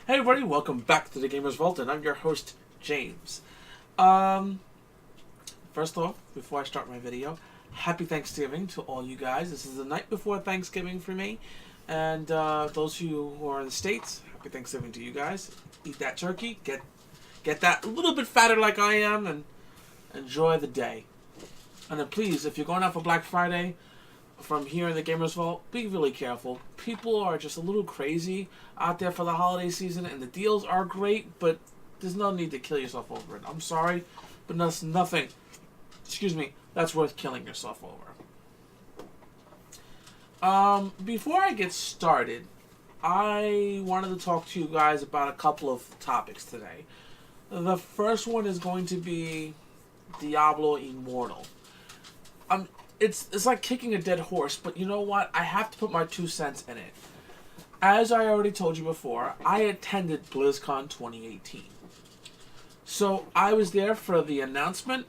Hey everybody, welcome back to the Gamers Vault, and I'm your host, James. First off, before I start my video, happy Thanksgiving to all you guys. This is the night before Thanksgiving for me, and those of you who are in the States, happy Thanksgiving to you guys. Eat that turkey, get that a little bit fatter like I am, and enjoy the day. And then please, if you're going out for Black Friday, from here in the Gamers Vault, be really careful. People are just a little crazy out there for the holiday season, and the deals are great, but there's no need to kill yourself over it. I'm sorry, but there's nothing, that's worth killing yourself over. Before I get started, I wanted to talk to you guys about a couple of topics today. The first one is going to be Diablo Immortal. It's like kicking a dead horse, but you know what? I have to put my 2 cents in it. As I already told you before, I attended BlizzCon 2018. So I was there for the announcement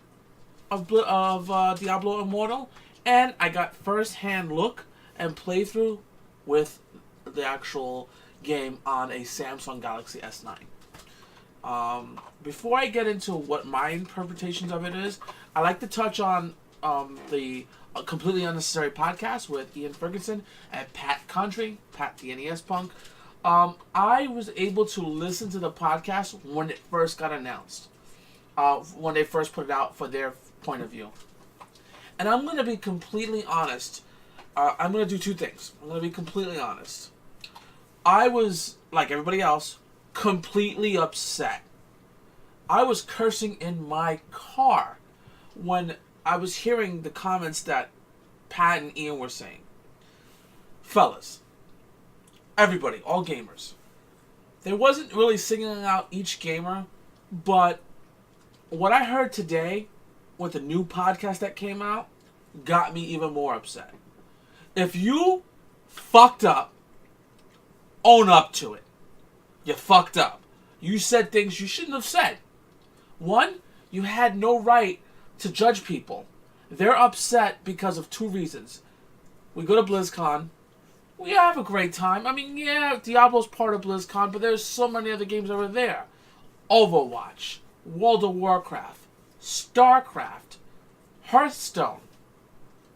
of Diablo Immortal, and I got first-hand look and playthrough with the actual game on a Samsung Galaxy S9. Before I get into what my interpretations of it is, I like to touch on the Completely Unnecessary podcast with Ian Ferguson and Pat Country, Pat the NES Punk. I was able to listen to the podcast when it first got announced, when they first put it out for their point of view. And I'm going to be completely honest. I'm going to do 2 things. I'm going to be completely honest. I was, like everybody else, completely upset. I was cursing in my car when I was hearing the comments that Pat and Ian were saying. Fellas, everybody, all gamers, there wasn't really singling out each gamer, but what I heard today with the new podcast that came out got me even more upset. If you fucked up, own up to it. You fucked up. You said things you shouldn't have said. 1, you had no right to judge people. They're upset because of 2 reasons. We go to BlizzCon. We have a great time. I mean, yeah, Diablo's part of BlizzCon, but there's so many other games that were there. Overwatch, World of Warcraft, StarCraft, Hearthstone.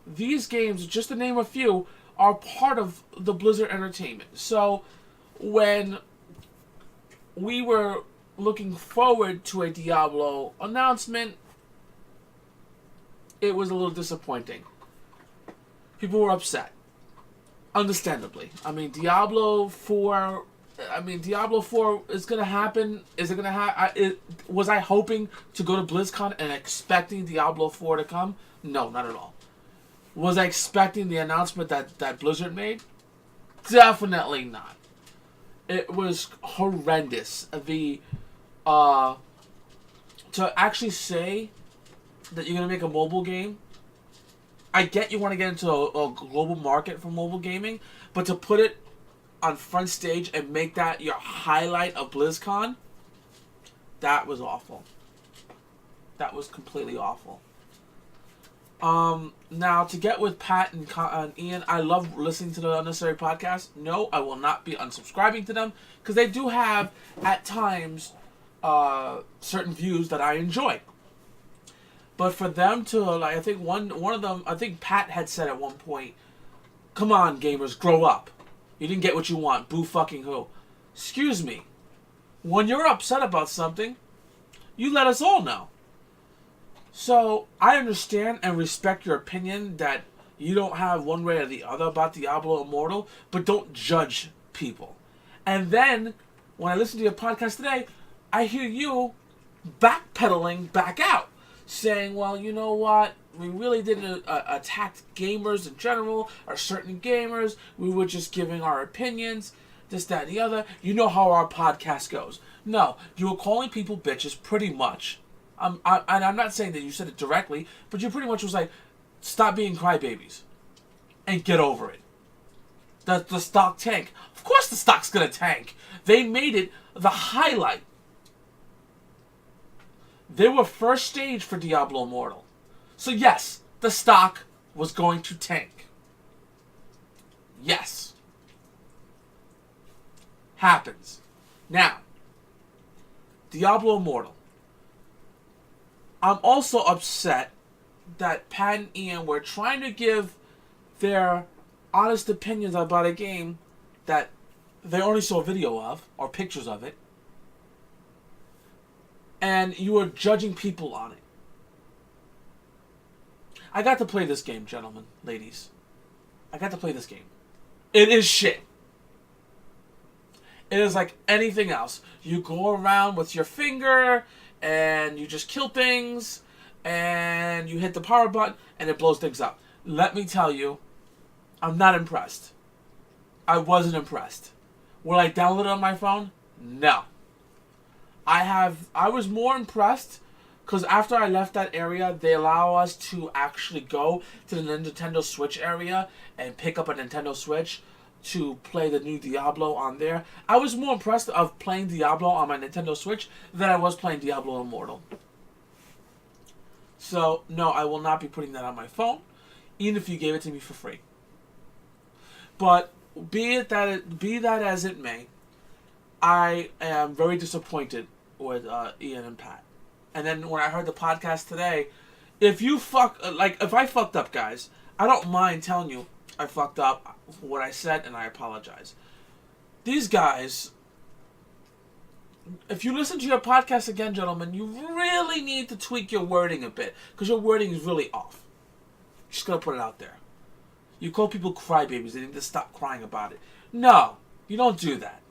These games, just to name a few, are part of the Blizzard Entertainment. So, when we were looking forward to a Diablo announcement, it was a little disappointing. People were upset. Understandably. I mean, Diablo 4 is going to happen. Is it going to happen? Was I hoping to go to BlizzCon and expecting Diablo 4 to come? No, not at all. Was I expecting the announcement that Blizzard made? Definitely not. It was horrendous. To actually say that you're going to make a mobile game, I get you want to get into a global market for mobile gaming, but to put it on front stage and make that your highlight of BlizzCon, that was awful. That was completely awful. Now, to get with Pat and Ian, I love listening to the Unnecessary Podcast. No, I will not be unsubscribing to them, because they do have, at times, certain views that I enjoy. But for them to, like, I think one of them, I think Pat had said at one point, "Come on, gamers, grow up. You didn't get what you want. Boo fucking who." Excuse me. When you're upset about something, you let us all know. So, I understand and respect your opinion that you don't have one way or the other about Diablo Immortal, but don't judge people. And then, when I listen to your podcast today, I hear you backpedaling back out, saying, well, you know what, we really didn't attack gamers in general, or certain gamers, we were just giving our opinions, this, that, and the other. You know how our podcast goes. No, you were calling people bitches pretty much. And I'm not saying that you said it directly, but you pretty much was like, stop being crybabies, and get over it. The stock tank. Of course the stock's gonna tank. They made it the highlight. They were first stage for Diablo Immortal. So yes, the stock was going to tank. Yes. Happens. Now, Diablo Immortal. I'm also upset that Pat and Ian were trying to give their honest opinions about a game that they only saw video of, or pictures of it, and you were judging people on it. I got to play this game, gentlemen, ladies. I got to play this game. It is shit. It is like anything else. You go around with your finger, and you just kill things, and you hit the power button, and it blows things up. Let me tell you, I'm not impressed. I wasn't impressed. Will I download it on my phone? No. I was more impressed because after I left that area, they allow us to actually go to the Nintendo Switch area and pick up a Nintendo Switch to play the new Diablo on there. I was more impressed of playing Diablo on my Nintendo Switch than I was playing Diablo Immortal. So, no, I will not be putting that on my phone, even if you gave it to me for free. But be that as it may, I am very disappointed with Ian and Pat. And then when I heard the podcast today, if I fucked up, guys, I don't mind telling you I fucked up what I said, and I apologize. These guys, if you listen to your podcast again, gentlemen, you really need to tweak your wording a bit, because your wording is really off. Just gonna put it out there. You call people crybabies. They need to stop crying about it. No, you don't do that.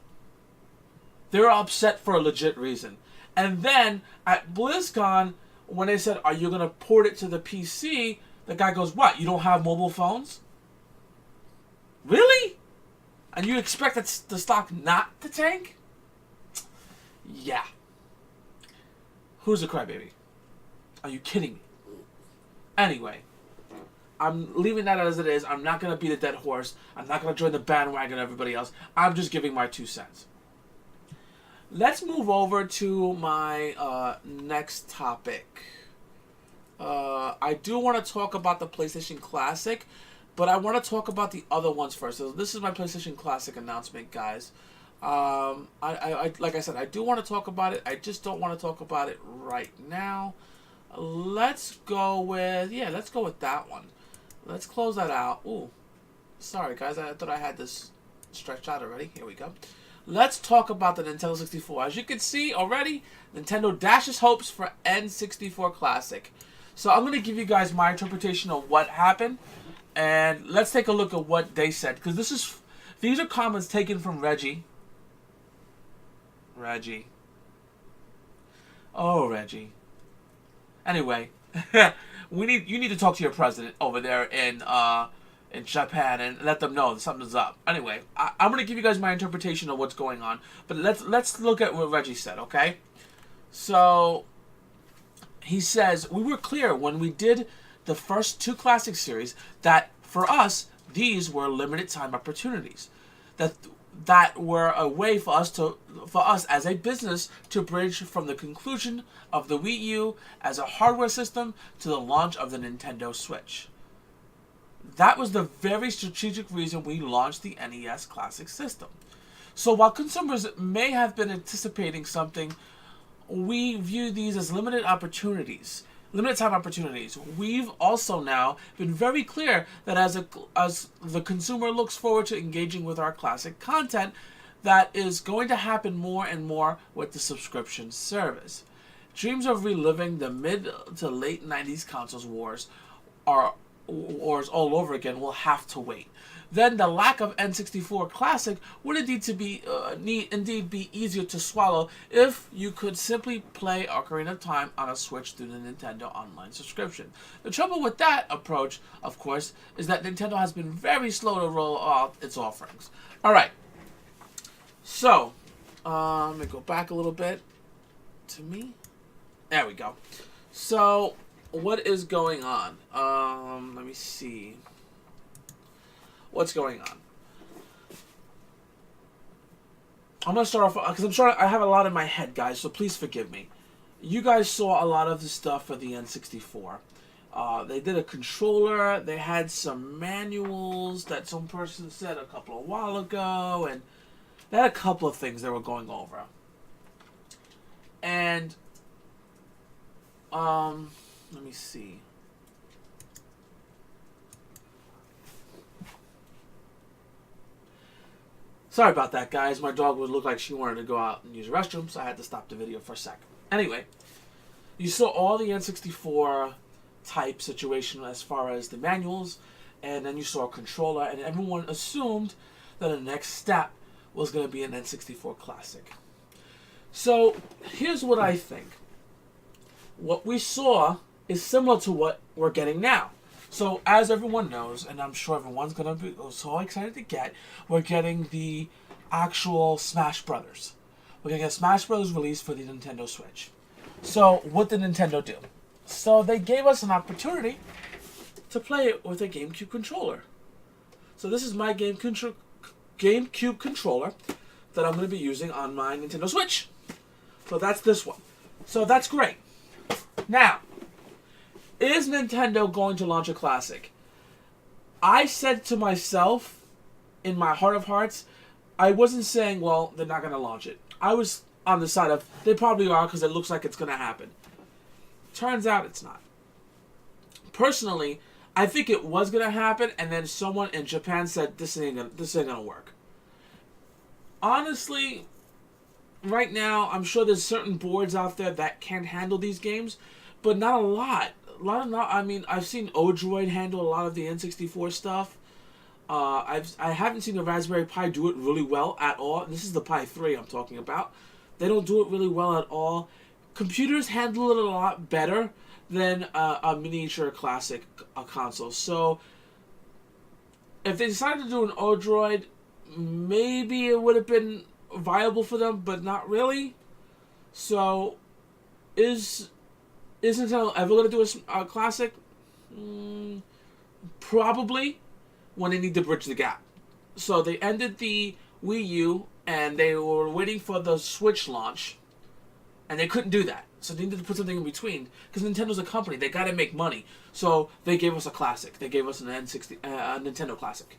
They're upset for a legit reason. And then at BlizzCon, when they said, "Are you gonna port it to the PC?" the guy goes, "What? You don't have mobile phones? Really? And you expect the stock not to tank?" Yeah. Who's a crybaby? Are you kidding me? Anyway, I'm leaving that as it is. I'm not going to beat a dead horse. I'm not going to join the bandwagon of everybody else. I'm just giving my 2 cents. Let's move over to my next topic. I do want to talk about the PlayStation Classic, but I want to talk about the other ones first. So this is my PlayStation Classic announcement, guys. I like I said, I do want to talk about it. I just don't want to talk about it right now. Let's go with that one. Let's close that out. Ooh, sorry guys, I thought I had this stretched out already. Here we go. Let's talk about the Nintendo 64. As you can see already, Nintendo dashes hopes for N64 Classic. So I'm going to give you guys my interpretation of what happened, and let's take a look at what they said, because these are comments taken from Reggie. Oh, Reggie. Anyway, you need to talk to your president over there in Japan and let them know that something's up. Anyway, I'm gonna give you guys my interpretation of what's going on, but let's look at what Reggie said. Okay, so he says, "We were clear when we did the first 2 classic series that for us these were limited time opportunities, that were a way for us as a business to bridge from the conclusion of the Wii U as a hardware system to the launch of the Nintendo Switch. That was the very strategic reason we launched the NES Classic system. So while consumers may have been anticipating something, we view these as limited time opportunities. We've also now been very clear that as the consumer looks forward to engaging with our classic content, that is going to happen more and more with the subscription service. Dreams of reliving the mid to late 90s consoles wars all over again will have to wait. Then the lack of N64 Classic would indeed be easier to swallow if you could simply play Ocarina of Time on a Switch through the Nintendo Online subscription. The trouble with that approach, of course, is that Nintendo has been very slow to roll out its offerings." All right. So, let me go back a little bit to me. There we go. So, what is going on? Let me see. What's going on? I'm going to start off, because I have a lot in my head, guys, so please forgive me. You guys saw a lot of the stuff for the N64. They did a controller. They had some manuals that some person said a couple of while ago, and They had a couple of things they were going over. And, let me see. Sorry about that, guys. My dog would look like she wanted to go out and use the restroom, so I had to stop the video for a second. Anyway, you saw all the N64 type situation as far as the manuals, and then you saw a controller, and everyone assumed that the next step was going to be an N64 Classic. So, here's what I think. What we saw is similar to what we're getting now. So, as everyone knows, and I'm sure everyone's going to be so excited to get, we're getting the actual Smash Brothers. We're going to get Smash Brothers released for the Nintendo Switch. So, what did Nintendo do? So, they gave us an opportunity to play it with a GameCube controller. So, this is my GameCube controller that I'm going to be using on my Nintendo Switch. So, that's this one. So, that's great. Now, is Nintendo going to launch a Classic? I said to myself, in my heart of hearts, I wasn't saying, well, they're not going to launch it. I was on the side of, they probably are because it looks like it's going to happen. Turns out it's not. Personally, I think it was going to happen, and then someone in Japan said, this ain't going to work. Honestly, right now, I'm sure there's certain boards out there that can handle these games, but not a lot. I mean, I've seen Odroid handle a lot of the N64 stuff. I haven't seen the Raspberry Pi do it really well at all. This is the Pi 3 I'm talking about. They don't do it really well at all. Computers handle it a lot better than a miniature classic console. So, if they decided to do an Odroid, maybe it would have been viable for them, but not really. So, is Nintendo ever going to do a Classic? Probably, when they need to bridge the gap. So they ended the Wii U, and they were waiting for the Switch launch, and they couldn't do that. So they needed to put something in between, because Nintendo's a company. They got to make money. So they gave us a Classic. They gave us an Nintendo Classic.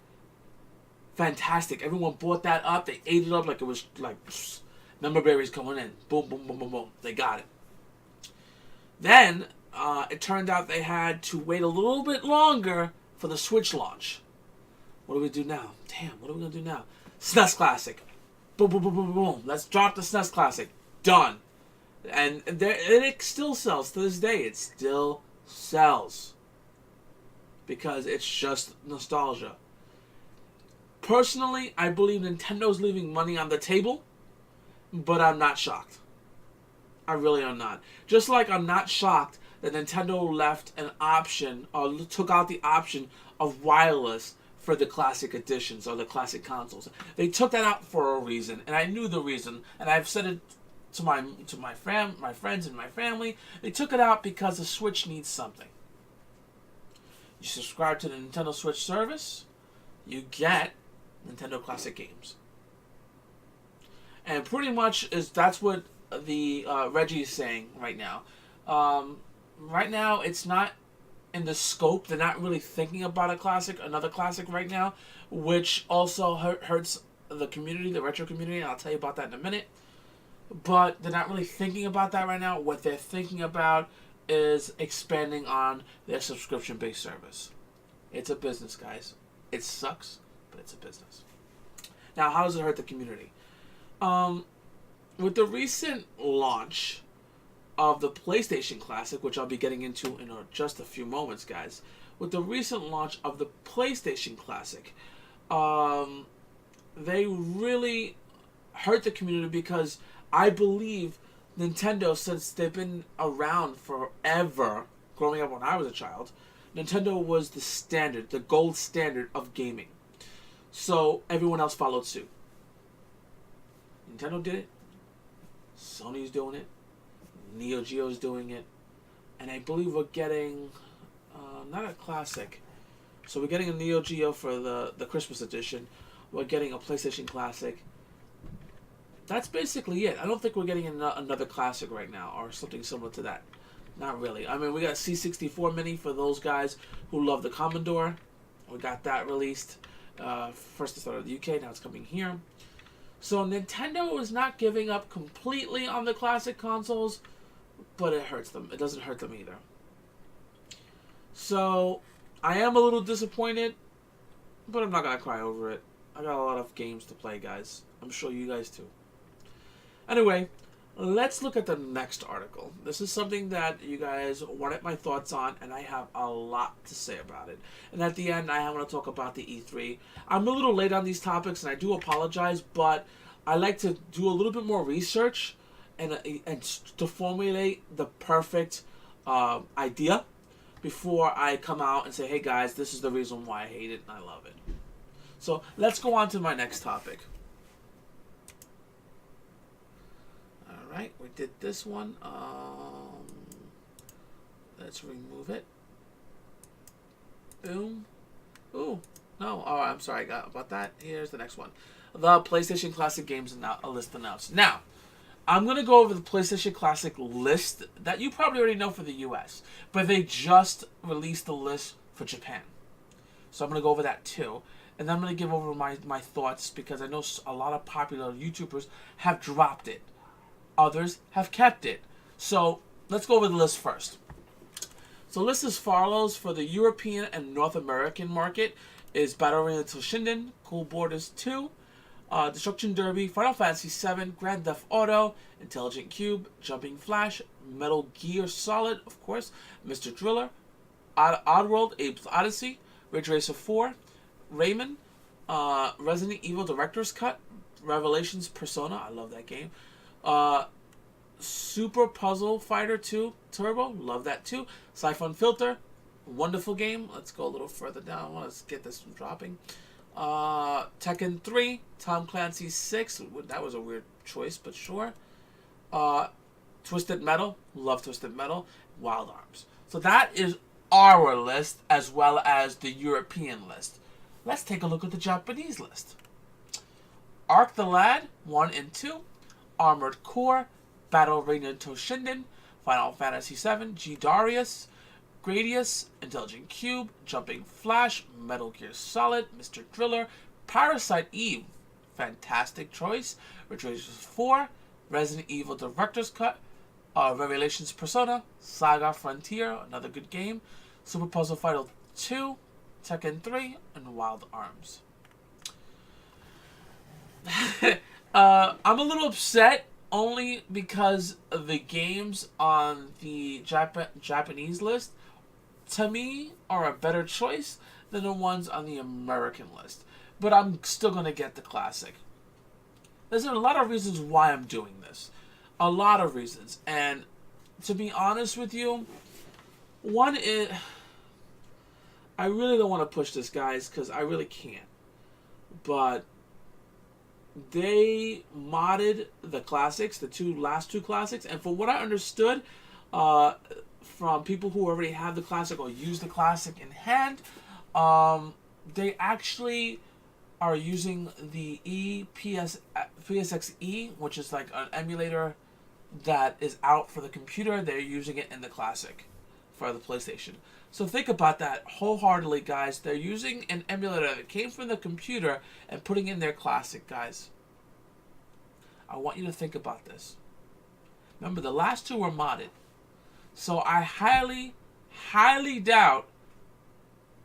Fantastic. Everyone bought that up. They ate it up like it was like member berries coming in. Boom, boom, boom, boom, boom. They got it. Then, it turned out they had to wait a little bit longer for the Switch launch. What do we do now? Damn, what are we going to do now? SNES Classic. Boom, boom, boom, boom, boom. Let's drop the SNES Classic. Done. And it still sells. To this day, it still sells. Because it's just nostalgia. Personally, I believe Nintendo's leaving money on the table, but I'm not shocked. I really am not. Just like I'm not shocked that Nintendo left an option, or took out the option of wireless for the classic editions or the classic consoles. They took that out for a reason, and I knew the reason, and I've said it to my friends and my family. They took it out because the Switch needs something. You subscribe to the Nintendo Switch service, you get Nintendo Classic games. And pretty much that's what the Reggie is saying right now. Right now, it's not in the scope. They're not really thinking about another classic right now, which also hurts the community, the retro community, and I'll tell you about that in a minute. But they're not really thinking about that right now. What they're thinking about is expanding on their subscription-based service. It's a business, guys. It sucks, but it's a business. Now, how does it hurt the community? With the recent launch of the PlayStation Classic, which I'll be getting into in just a few moments, guys. With the recent launch of the PlayStation Classic, they really hurt the community because I believe Nintendo, since they've been around forever, growing up when I was a child, Nintendo was the standard, the gold standard of gaming. So everyone else followed suit. Nintendo did it. Sony's doing it. Neo Geo's doing it. And I believe we're getting, not a Classic. So we're getting a Neo Geo for the Christmas edition. We're getting a PlayStation Classic. That's basically it. I don't think we're getting another Classic right now or something similar to that. Not really. I mean, we got C64 Mini for those guys who love the Commodore. We got that released. First it started in the UK, now it's coming here. So Nintendo is not giving up completely on the classic consoles, but it hurts them. It doesn't hurt them either. So I am a little disappointed, but I'm not going to cry over it. I got a lot of games to play, guys. I'm sure you guys too. Anyway, let's look at the next article. This is something that you guys wanted my thoughts on, and I have a lot to say about it. And at the end, I want to talk about the E3. I'm a little late on these topics, and I do apologize, but I like to do a little bit more research and to formulate the perfect idea before I come out and say, hey guys, this is the reason why I hate it and I love it. So let's go on to my next topic. Alright, we did this one. Let's remove it. Boom. Ooh. No. Oh, I'm sorry about that. Here's the next one. The PlayStation Classic games list announced. Now, I'm going to go over the PlayStation Classic list that you probably already know for the US. But they just released the list for Japan. So I'm going to go over that too. And then I'm going to give over my thoughts because I know a lot of popular YouTubers have dropped it. Others have kept it. So let's go over the list first. So the list as follows. For the European and North American market is Battle Arena Toshinden, Cool Borders 2, Destruction Derby, Final Fantasy VII, Grand Theft Auto, Intelligent Cube, Jumping Flash, Metal Gear Solid, of course, Mr. Driller, Oddworld, Abe's Odyssey, Ridge Racer 4, Rayman, Resident Evil Director's Cut, Revelations Persona, I love that game, Super Puzzle Fighter 2 Turbo, love that too, Sci-Fi Filter, wonderful game. Let's go a little further down. Let's get this from dropping. Tekken 3, Tom Clancy 6, that was a weird choice, but sure. Twisted Metal, love Twisted Metal, Wild Arms. So that is our list as well as the European list. Let's take a look at the Japanese list. Arc the Lad 1 and 2, Armored Core, Battle Arena Toshinden, Final Fantasy VII, G Darius, Gradius, Intelligent Cube, Jumping Flash, Metal Gear Solid, Mr. Driller, Parasite Eve, fantastic choice, Ridge Racer 4, Resident Evil Director's Cut, Revelations Persona, Saga Frontier, another good game, Super Puzzle Fighter 2, Tekken 3, and Wild Arms. I'm a little upset only because the games on the Japanese list, to me, are a better choice than the ones on the American list. But I'm still going to get the classic. There's a lot of reasons why I'm doing this. A lot of reasons. And to be honest with you, one is, I really don't want to push this, guys, because I really can't. But they modded the classics, the last two classics, and from what I understood from people who already have the classic or use the classic in hand, they actually are using the PSXE, which is like an emulator that is out for the computer. They're using it in the classic for the PlayStation. So think about that wholeheartedly, guys. They're using an emulator that came from the computer and putting in their classic, guys. I want you to think about this. Remember, the last two were modded. So I highly, highly doubt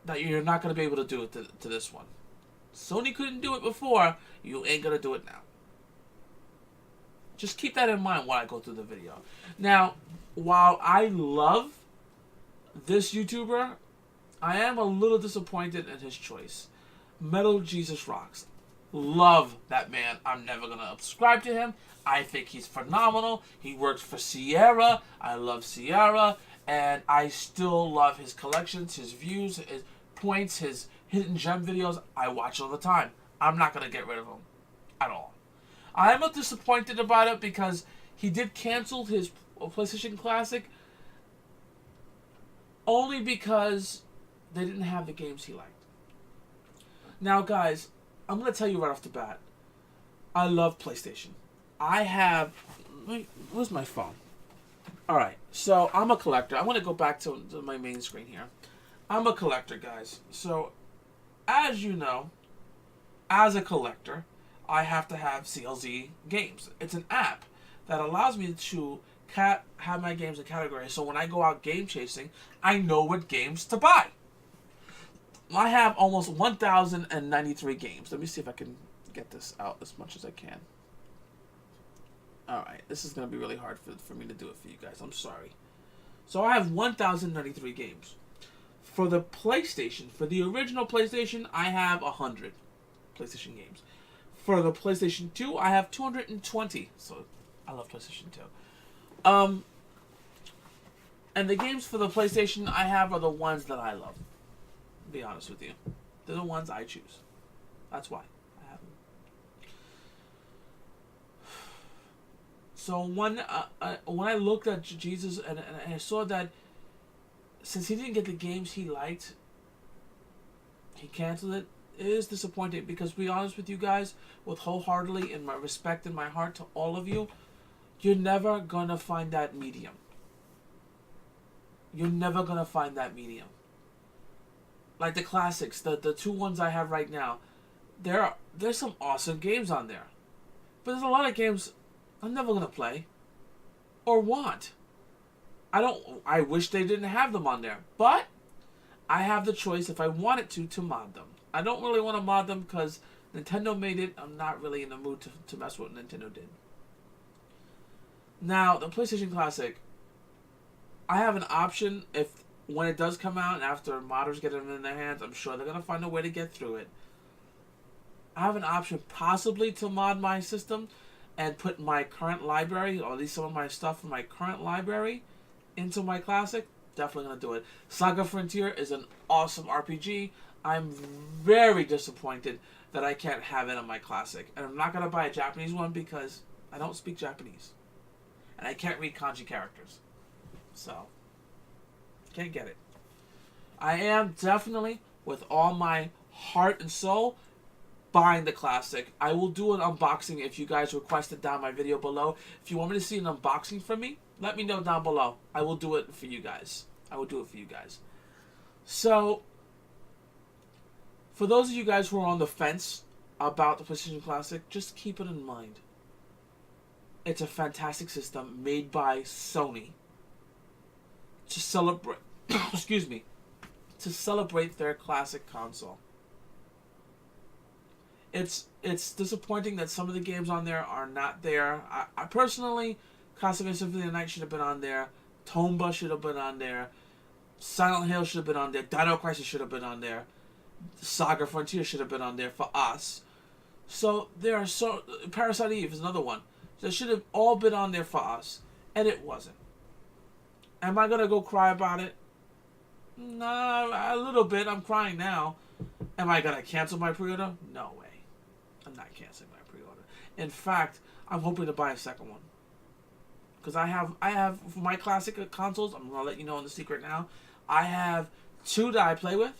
that you're not going to be able to do it to this one. Sony couldn't do it before. You ain't going to do it now. Just keep that in mind while I go through the video. Now, while I love this YouTuber, I am a little disappointed in his choice. Metal Jesus Rocks. Love that man. I'm never going to subscribe to him. I think he's phenomenal. He works for Sierra. I love Sierra. And I still love his collections, his views, his points, his hidden gem videos. I watch all the time. I'm not going to get rid of him at all. I'm disappointed about it because he did cancel his PlayStation Classic only because they didn't have the games he liked. Now, guys, I'm going to tell you right off the bat, I love PlayStation. I have... Where's my phone? Alright, so I'm a collector. I'm going to go back to my main screen here. I'm a collector, guys. So, as you know, as a collector, I have to have CLZ games. It's an app that allows me to have my games in categories. So when I go out game chasing, I know what games to buy. I have almost 1,093 games. Let me see if I can get this out as much as I can. Alright, this is going to be really hard for me to do it for you guys. I'm sorry. So I have 1,093 games. For the PlayStation, for the original PlayStation, I have 100 PlayStation games. For the PlayStation 2, I have 220. So I love PlayStation 2. And the games for the PlayStation I have are the ones that I love. To be honest with you. They're the ones I choose. That's why I have them. So when I looked at Jesus and I saw that since he didn't get the games he liked, he canceled it. It is disappointing because, to be honest with you guys, with wholeheartedly and my respect in my heart to all of you, you're never gonna find that medium. You're never gonna find that medium. Like the classics, the two ones I have right now, there's some awesome games on there, but there's a lot of games I'm never gonna play or want. I wish they didn't have them on there, but I have the choice if I wanted to mod them. I don't really want to mod them because Nintendo made it. I'm not really in the mood to mess with what Nintendo did. Now, the PlayStation Classic, I have an option when it does come out and after modders get it in their hands, I'm sure they're going to find a way to get through it. I have an option possibly to mod my system and put my current library, or at least some of my stuff from my current library, into my Classic. Definitely going to do it. Saga Frontier is an awesome RPG. I'm very disappointed that I can't have it on my Classic. And I'm not going to buy a Japanese one because I don't speak Japanese. And I can't read kanji characters. So, can't get it. I am definitely, with all my heart and soul, buying the Classic. I will do an unboxing if you guys request it down my video below. If you want me to see an unboxing from me, let me know down below. I will do it for you guys. So, for those of you guys who are on the fence about the PlayStation Classic, just keep it in mind. It's a fantastic system made by Sony to celebrate, excuse me, to celebrate their classic console. It's disappointing that some of the games on there are not there. I personally, Castlevania Symphony of the Night should have been on there. Tomba should have been on there. Silent Hill should have been on there. Dino Crisis should have been on there. Saga Frontier should have been on there for us. So there are Parasite Eve is another one. They should have all been on there for us, and it wasn't. Am I gonna go cry about it? Nah, a little bit. I'm crying now. Am I gonna cancel my pre-order? No way. I'm not canceling my pre-order. In fact, I'm hoping to buy a second one. Because I have for my classic consoles, I'm gonna let you know in the secret now. I have 2 that I play with,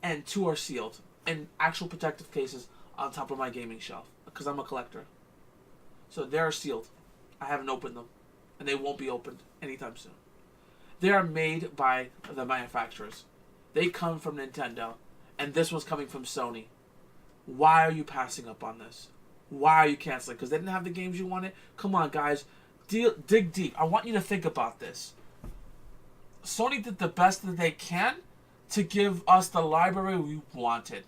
and 2 are sealed in actual protective cases on top of my gaming shelf. Because I'm a collector. So they're sealed. I haven't opened them. And they won't be opened anytime soon. They are made by the manufacturers. They come from Nintendo. And this one's coming from Sony. Why are you passing up on this? Why are you canceling? Because they didn't have the games you wanted? Come on, guys. Dig deep. I want you to think about this. Sony did the best that they can to give us the library we wanted.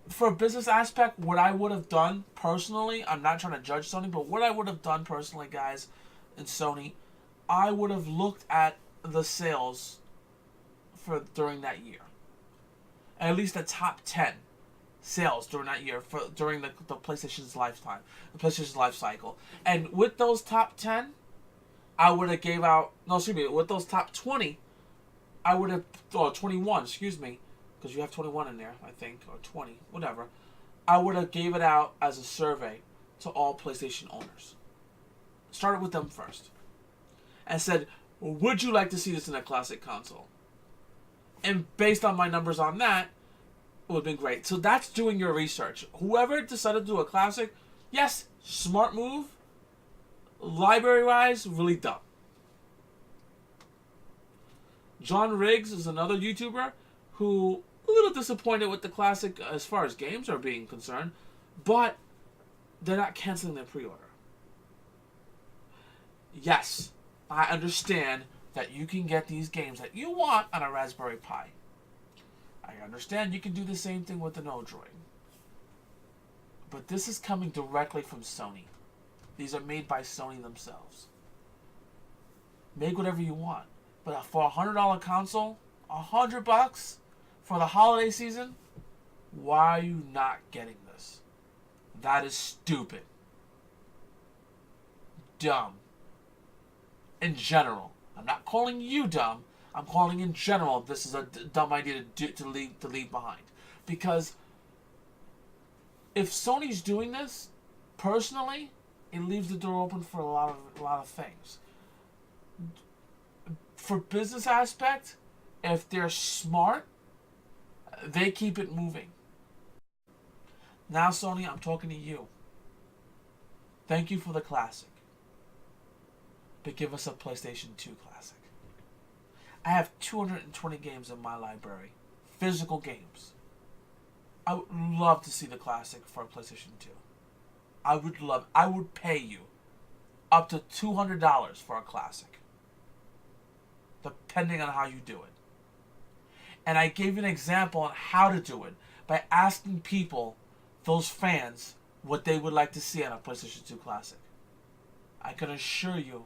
For a business aspect, what I would have done personally, I'm not trying to judge Sony, but what I would have done personally, guys, in Sony, I would have looked at the sales for during that year. At least the top 10 sales during that year during the PlayStation's lifetime, the PlayStation's life cycle. And with those top 10, I would have gave out, with those top 20, I would have, or 21, excuse me, because you have 21 in there, I think, or 20, whatever. I would have gave it out as a survey to all PlayStation owners. Started with them first. And said, would you like to see this in a classic console? And based on my numbers on that, it would have been great. So that's doing your research. Whoever decided to do a classic, yes, smart move. Library-wise, really dumb. John Riggs is another YouTuber who A little disappointed with the Classic as far as games are being concerned, but they're not canceling their pre-order. Yes, I understand that you can get these games that you want on a Raspberry Pi. I understand you can do the same thing with an Odroid. But this is coming directly from Sony. These are made by Sony themselves. Make whatever you want. But for a $100 console, $100 for the holiday season, why are you not getting this? That is stupid. Dumb. In general. I'm not calling you dumb. I'm calling in general this is a dumb idea to leave behind. Because if Sony's doing this, personally, it leaves the door open for a lot of things. For business aspect, if they're smart, they keep it moving. Now, Sony, I'm talking to you. Thank you for the Classic. But give us a PlayStation 2 Classic. I have 220 games in my library. Physical games. I would love to see the Classic for a PlayStation 2. I would pay you up to $200 for a Classic. Depending on how you do it. And I gave you an example on how to do it by asking people, those fans, what they would like to see on a PlayStation 2 Classic. I can assure you,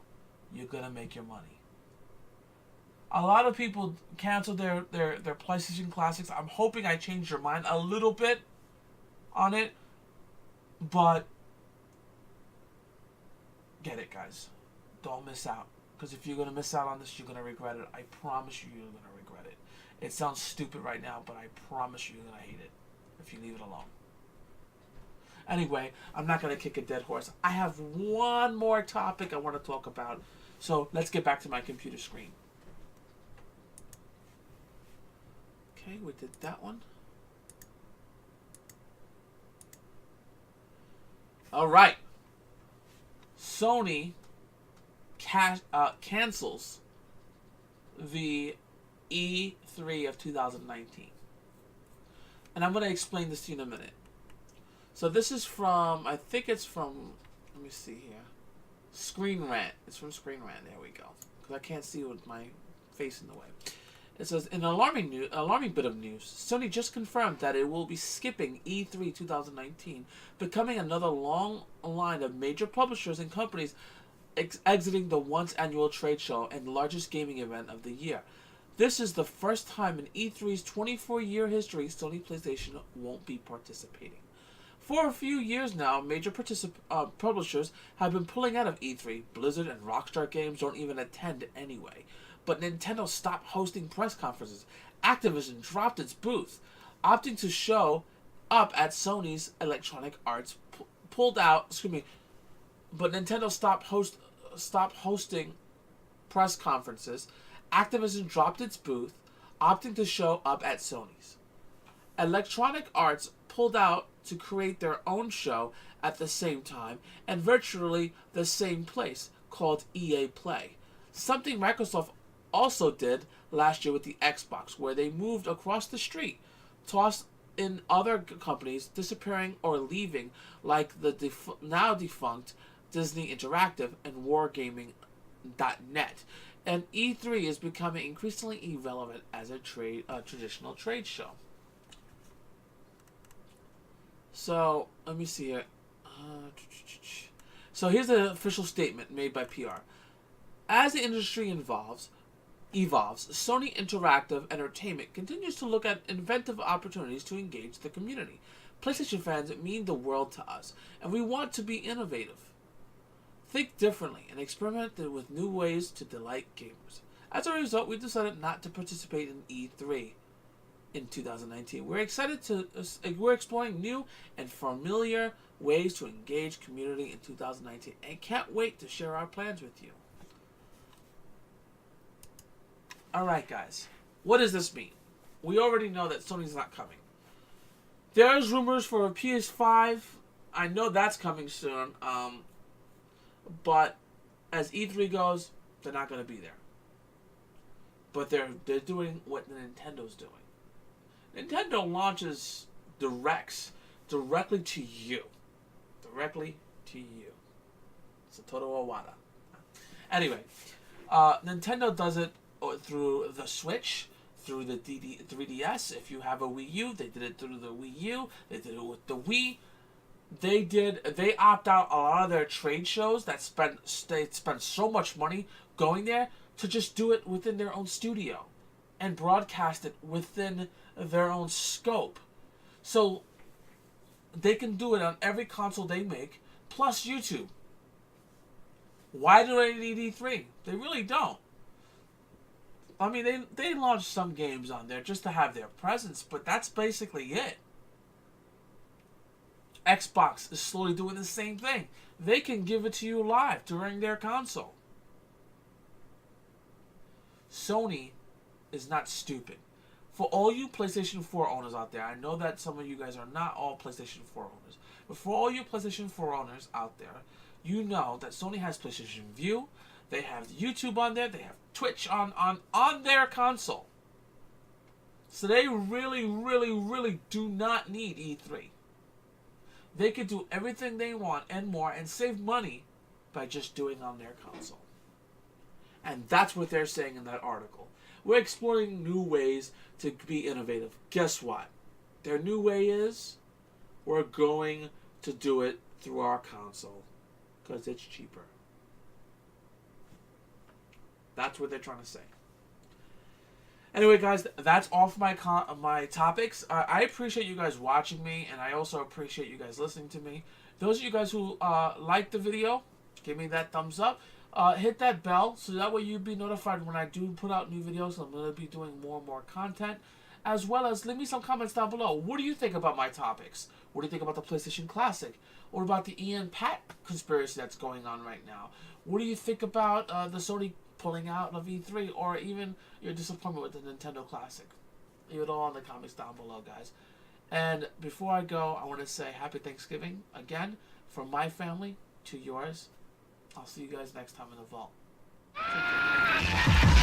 you're going to make your money. A lot of people cancel their PlayStation Classics. I'm hoping I changed your mind a little bit on it. But get it, guys. Don't miss out. Because if you're going to miss out on this, you're going to regret it. I promise you, you're going to regret it. It sounds stupid right now, but I promise you, you're going to hate it if you leave it alone. Anyway, I'm not going to kick a dead horse. I have one more topic I want to talk about. So let's get back to my computer screen. Okay, we did that one. All right. Sony cancels the E3 of 2019. And I'm going to explain this to you in a minute. So this is from, I think it's from, let me see here. Screen Rant. It's from Screen Rant. There we go. Because I can't see with my face in the way. It says, in an alarming bit of news, Sony just confirmed that it will be skipping E3 2019, becoming another long line of major publishers and companies exiting the once annual trade show and largest gaming event of the year. This is the first time in E3's 24-year history Sony PlayStation won't be participating. For a few years now, major publishers have been pulling out of E3. Blizzard and Rockstar Games don't even attend anyway. But Nintendo stopped hosting press conferences. Activision dropped its booth, opting to show up at Sony's Electronic Arts pulled out. Excuse me. But Nintendo stopped hosting press conferences. Activision dropped its booth, opting to show up at Sony's. Electronic Arts pulled out to create their own show at the same time and virtually the same place, called EA Play. Something Microsoft also did last year with the Xbox, where they moved across the street, tossed in other companies disappearing or leaving, like the now defunct Disney Interactive and Wargaming.net. And E3 is becoming increasingly irrelevant as a traditional trade show. So, let me see here. So here's the official statement made by PR. As the industry evolves, Sony Interactive Entertainment continues to look at inventive opportunities to engage the community. PlayStation fans mean the world to us, and we want to be innovative. Think differently and experiment with new ways to delight gamers. As a result, we decided not to participate in E3 in 2019. We're exploring new and familiar ways to engage community in 2019 and can't wait to share our plans with you. Alright guys, what does this mean? We already know that Sony's not coming. There's rumors for a PS5. I know that's coming soon. But as E3 goes, they're not going to be there. But they're doing what Nintendo's doing. Nintendo launches directly to you. Directly to you. Satoru Iwata. Anyway, Nintendo does it through the Switch, through the 3DS. If you have a Wii U, they did it through the Wii U. They did it with the Wii. They opt out a lot of their trade shows that spend so much money going there to just do it within their own studio and broadcast it within their own scope. So they can do it on every console they make, plus YouTube. Why do they need E3? They really don't. I mean, they launched some games on there just to have their presence, but that's basically it. Xbox is slowly doing the same thing. They can give it to you live during their console. Sony is not stupid. For all you PlayStation 4 owners out there, I know that some of you guys are not all PlayStation 4 owners, but for all you PlayStation 4 owners out there, you know that Sony has PlayStation View, they have YouTube on there, they have Twitch on their console. So they really, really, really do not need E3. They could do everything they want and more and save money by just doing on their console. And that's what they're saying in that article. We're exploring new ways to be innovative. Guess what? Their new way is we're going to do it through our console because it's cheaper. That's what they're trying to say. Anyway, guys, that's all for my topics. I appreciate you guys watching me, and I also appreciate you guys listening to me. Those of you guys who like the video, give me that thumbs up. Hit that bell so that way you'll be notified when I do put out new videos. I'm going to be doing more and more content. As well as leave me some comments down below. What do you think about my topics? What do you think about the PlayStation Classic? What about the Ian Pat conspiracy that's going on right now? What do you think about the Sony pulling out of E3, or even your disappointment with the Nintendo Classic? Leave it all in the comments down below, guys. And before I go, I want to say Happy Thanksgiving again from my family to yours. I'll see you guys next time in the vault. Take care.